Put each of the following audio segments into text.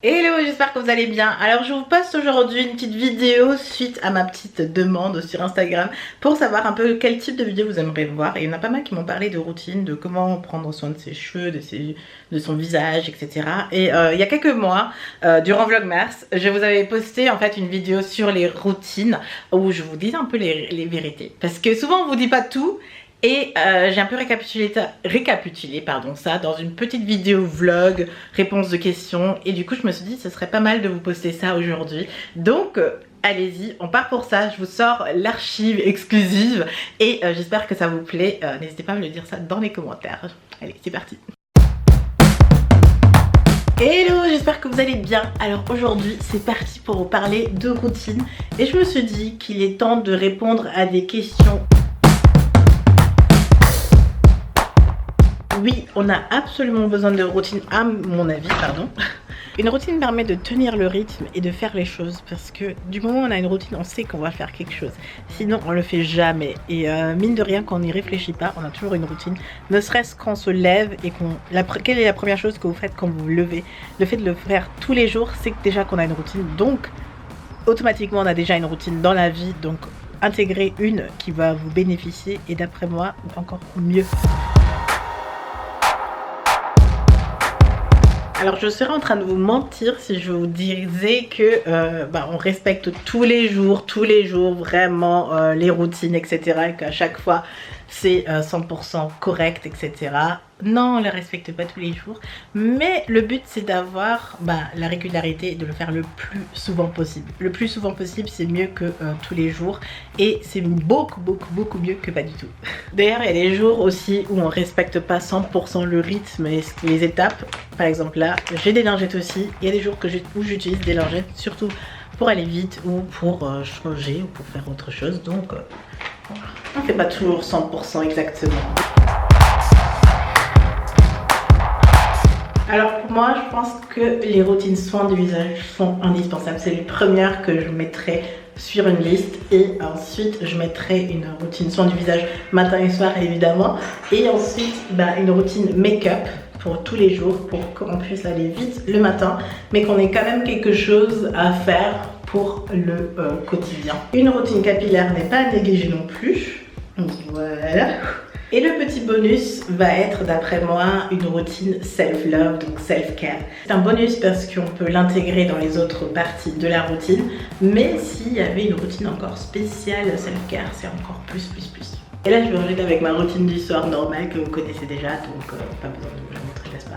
Hello, j'espère que vous allez bien. Alors je vous poste aujourd'hui une petite vidéo suite à ma petite demande sur Instagram pour savoir un peu quel type de vidéo vous aimeriez voir. Et il y en a pas mal qui m'ont parlé de routine, de comment prendre soin de ses cheveux, de son visage, etc. Et il y a quelques mois, durant Vlogmas, je vous avais posté en fait une vidéo sur les routines où je vous dis un peu les vérités. Parce que souvent on vous dit pas tout. Et j'ai un peu récapitulé ça dans une petite vidéo vlog, réponse de questions. Et du coup je me suis dit ce serait pas mal de vous poster ça aujourd'hui. Donc allez-y, on part pour ça. Je vous sors l'archive exclusive. Et j'espère que ça vous plaît. N'hésitez pas à me le dire ça dans les commentaires. Allez, c'est parti. Hello, j'espère que vous allez bien. Alors aujourd'hui c'est parti pour vous parler de routine. Et je me suis dit qu'il est temps de répondre à des questions. Oui, on a absolument besoin de routine, à mon avis, pardon. Une routine permet de tenir le rythme et de faire les choses parce que du moment où on a une routine, on sait qu'on va faire quelque chose. Sinon, on le fait jamais. Et mine de rien, quand on n'y réfléchit pas, on a toujours une routine. Ne serait-ce qu'on se lève et quelle est la première chose que vous faites quand vous vous levez? Le fait de le faire tous les jours, c'est déjà qu'on a une routine. Donc, automatiquement, on a déjà une routine dans la vie. Donc, intégrer une qui va vous bénéficier et d'après moi, encore mieux. Alors je serais en train de vous mentir si je vous disais que on respecte tous les jours vraiment les routines, etc. Et qu'à chaque fois c'est 100% correct, etc. Non, on ne les respecte pas tous les jours. Mais le but c'est d'avoir la régularité et de le faire le plus souvent possible. Le plus souvent possible c'est mieux que tous les jours. Et c'est beaucoup mieux que pas du tout. D'ailleurs il y a des jours aussi où on respecte pas 100% le rythme et les étapes. Par exemple là, j'ai des lingettes aussi. Il y a des jours où j'utilise des lingettes surtout pour aller vite ou pour changer ou pour faire autre chose. Donc on ne fait pas toujours 100% exactement. Alors pour moi, je pense que les routines soins du visage sont indispensables. C'est les premières que je mettrai sur une liste et ensuite je mettrai une routine soins du visage matin et soir évidemment. Et ensuite une routine make-up pour tous les jours pour qu'on puisse aller vite le matin mais qu'on ait quand même quelque chose à faire pour le quotidien. Une routine capillaire n'est pas à négliger non plus. Voilà. Et le petit bonus va être d'après moi une routine self-love, donc self-care. C'est un bonus parce qu'on peut l'intégrer dans les autres parties de la routine, mais s'il y avait une routine encore spéciale self-care, c'est encore plus. Et là je vais enchaîner avec ma routine du soir normale que vous connaissez déjà, donc pas besoin de vous la montrer, n'est-ce pas?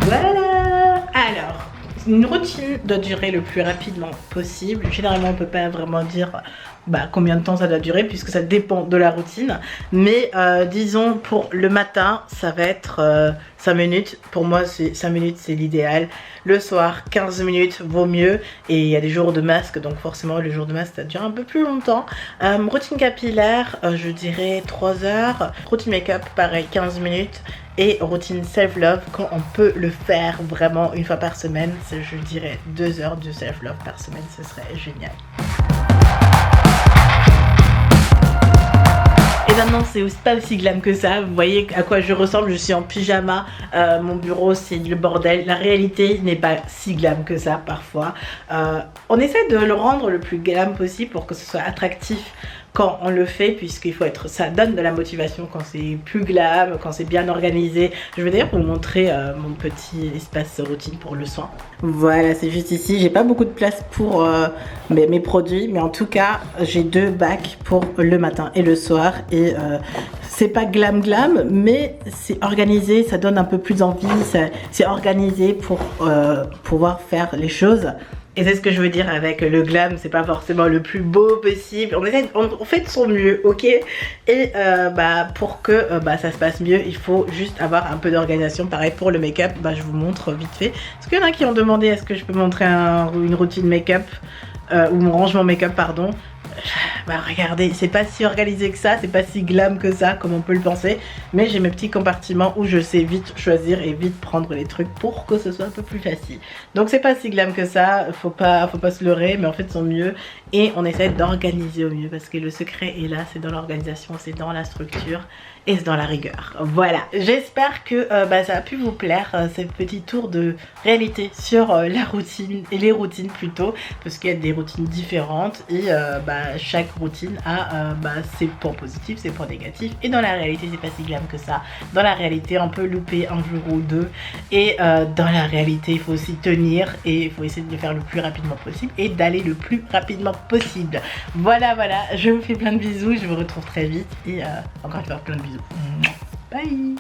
Voilà. Alors, une routine doit durer le plus rapidement possible. Généralement on peut pas vraiment dire combien de temps ça doit durer puisque ça dépend de la routine. Mais disons pour le matin ça va être 5 minutes. Pour moi 5 minutes c'est l'idéal. Le soir 15 minutes vaut mieux. Et il y a des jours de masque donc forcément le jour de masque ça dure un peu plus longtemps. Routine capillaire je dirais 3 heures. Routine make-up pareil 15 minutes. Et routine self-love, quand on peut le faire vraiment une fois par semaine, je dirais 2 heures de self-love par semaine, ce serait génial. Et maintenant c'est pas aussi glam que ça, vous voyez à quoi je ressemble, je suis en pyjama, mon bureau c'est le bordel. La réalité n'est pas si glam que ça parfois. On essaie de le rendre le plus glam possible pour que ce soit attractif quand on le fait, puisqu'il faut être, ça donne de la motivation quand c'est plus glam, quand c'est bien organisé. Je vais d'ailleurs vous montrer mon petit espace routine pour le soin. Voilà, c'est juste ici. J'ai pas beaucoup de place pour mes produits, mais en tout cas j'ai 2 bacs pour le matin et le soir. Et c'est pas glam, mais c'est organisé, ça donne un peu plus envie. C'est organisé pour pouvoir faire les choses. Et c'est ce que je veux dire avec le glam, c'est pas forcément le plus beau possible. On fait de son mieux, ok? Et pour que ça se passe mieux, il faut juste avoir un peu d'organisation. Pareil pour le make-up, je vous montre vite fait. Parce qu'il y en a qui ont demandé est-ce que je peux montrer une routine make-up ou mon rangement make-up, pardon. Regardez, c'est pas si organisé que ça, c'est pas si glam que ça comme on peut le penser, mais j'ai mes petits compartiments où je sais vite choisir et vite prendre les trucs pour que ce soit un peu plus facile. Donc c'est pas si glam que ça, faut pas se leurrer, mais en fait son mieux et on essaie d'organiser au mieux parce que le secret est là, c'est dans l'organisation, c'est dans la structure est dans la rigueur. Voilà, j'espère que ça a pu vous plaire, ce petit tour de réalité sur la routine, et les routines plutôt, parce qu'il y a des routines différentes et chaque routine a ses points positifs, ses points négatifs, et dans la réalité c'est pas si glam que ça. Dans la réalité on peut louper un jour ou deux, et dans la réalité il faut aussi tenir, et il faut essayer de le faire le plus rapidement possible et d'aller le plus rapidement possible. Voilà, je vous fais plein de bisous, je vous retrouve très vite, et encore une fois plein de bisous. Bye.